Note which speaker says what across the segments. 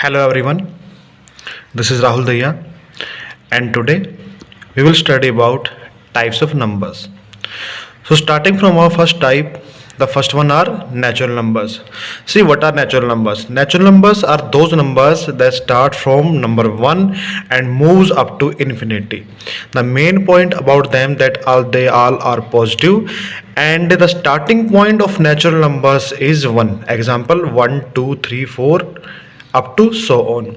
Speaker 1: Hello everyone, this is Rahul Daya, and today we will study about types of numbers. So starting from our first type, the first one are natural numbers. See, what are natural numbers? Natural numbers are those numbers that start from number 1 and moves up to infinity. The main point about them that they all are positive, and the starting point of natural numbers is 1. Example 1, 2, 3, 4 up to so on.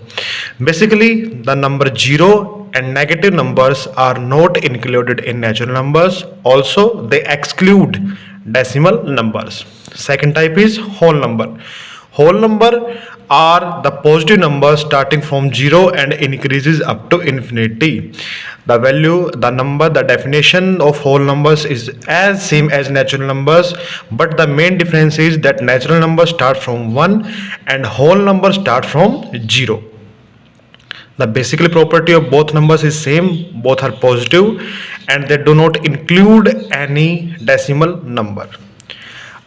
Speaker 1: Basically, the number 0 and negative numbers are not included in natural numbers. Also, they exclude decimal numbers. Second type is whole number. Whole number are the positive numbers starting from 0 and increases up to infinity. The value, the number, the definition of whole numbers is as same as natural numbers, but the main difference is that natural numbers start from 1 and whole numbers start from 0. The basically property of both numbers is same, both are positive and they do not include any decimal number.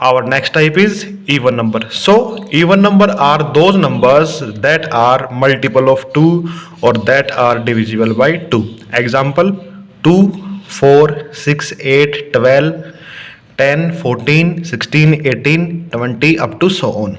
Speaker 1: Our next type is even number. So even number are those numbers that are multiple of 2 or that are divisible by 2. Example 2, 4, 6, 8, 12, 10, 14, 16, 18, 20 up to so on.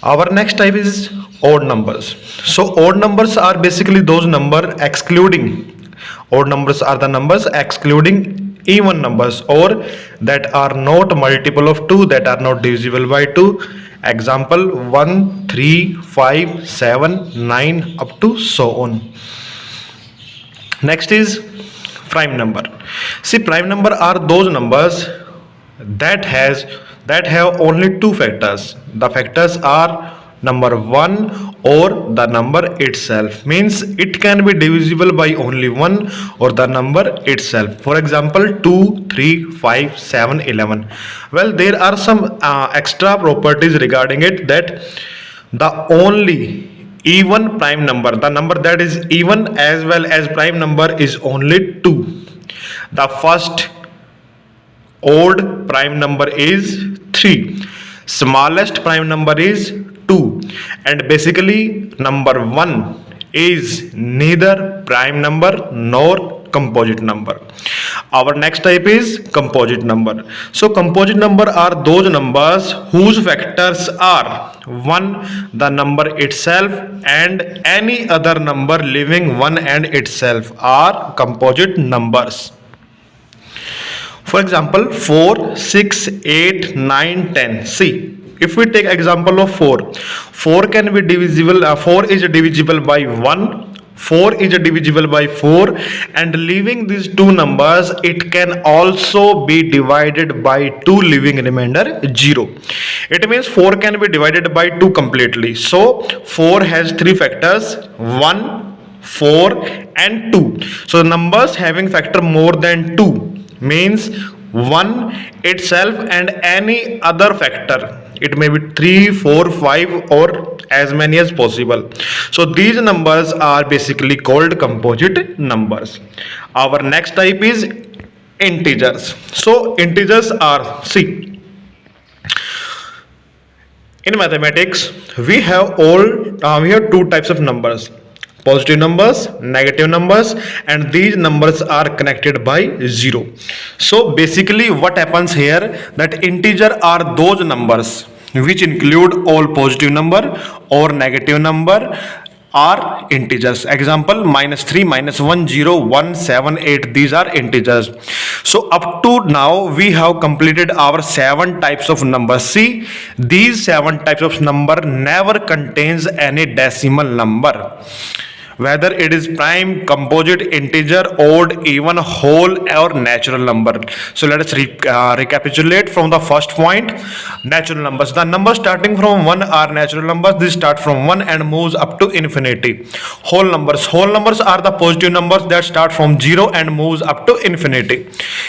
Speaker 1: Our next type is odd numbers. So odd numbers are basically those numbers excluding. Odd numbers are the numbers excluding even numbers or that are not multiple of 2, that are not divisible by 2. Example 1, 3, 5, 7, 9 up to so on. Next is prime number. See, prime number are those numbers that have only two factors. The factors are number 1 or the number itself, means it can be divisible by only 1 or the number itself. For example 2, 3, 5, 7, 11. Well, there are some extra properties regarding it, that the only even prime number, the number that is even as well as prime number, is only 2. The first odd prime number is 3. Smallest prime number is 2, and basically number 1 is neither prime number nor composite number. Our next type is composite number. So composite number are those numbers whose factors are 1, the number itself, and any other number leaving 1 and itself are composite numbers. For example 4, 6, 8, 9, 10. See, if we take example of 4 can be divisible, 4 is divisible by 1, 4 is divisible by 4, and leaving these two numbers, it can also be divided by 2, leaving remainder 0. It means 4 can be divided by 2 completely. So 4 has three factors: 1, 4 and 2. So numbers having factor more than 2 means 1 itself and any other factor. It may be 3, 4, 5 or as many as possible. So these numbers are basically called composite numbers. Our next type is integers. So integers are, see, in mathematics we have two types of numbers: positive numbers, negative numbers, and these numbers are connected by 0. So basically what happens here, that integer are those numbers which include all positive number or negative number are integers. Example -3, -1, 0, 1, 7, 8. These are integers. So up to now we have completed our 7 types of numbers. See, these 7 types of number never contains any decimal number, whether it is prime, composite, integer, odd, even, whole or natural number. So let us recapitulate from the first point. Natural numbers, the numbers starting from 1 are natural numbers. These start from 1 and moves up to infinity. Whole numbers are the positive numbers that start from 0 and moves up to infinity.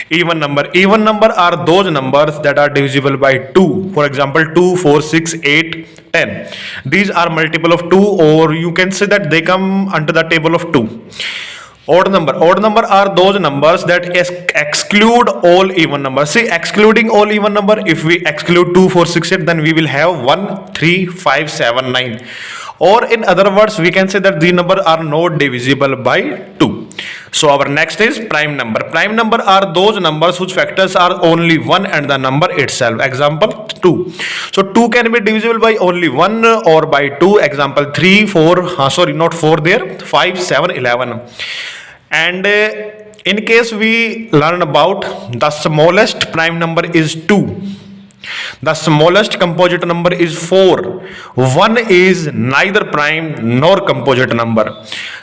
Speaker 1: Even number are those numbers that are divisible by 2. For example 2, 4, 6, 8, 10. These are multiple of 2, or you can say that they come under the table of 2. Odd number are those numbers that exclude all even numbers. See, excluding all even number, if we exclude 2, 4, 6, 8, then we will have 1, 3, 5, 7, 9. Or in other words, we can say that these numbers are not divisible by 2. So our next is prime number. Prime number are those numbers whose factors are only 1 and the number itself. Example 2. So 2 can be divisible by only 1 or by 2. Example 3, 4, sorry, not 4 there, 5, 7, 11. And in case we learn about the smallest prime number is 2. The smallest composite number is 4. 1 is neither prime nor composite number.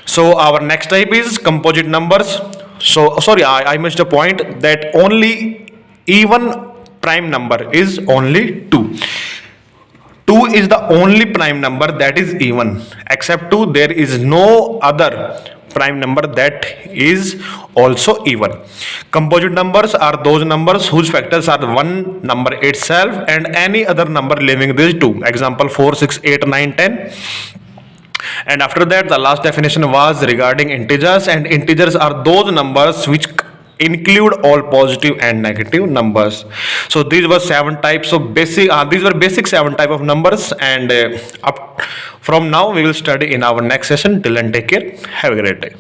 Speaker 1: So our next type is composite numbers. So sorry, I missed a point that only even prime number is only 2. 2 is the only prime number that is even. Except 2, there is no other prime number that is also even. Composite numbers are those numbers whose factors are one number itself and any other number leaving these two. Example 4, 6, 8, 9, 10. And after that, the last definition was regarding integers, and integers are those numbers which include all positive and negative numbers. So these were 7 types of basic, these were basic 7 type of numbers, and up from now we will study in our next session. Till then, take care. Have a great day.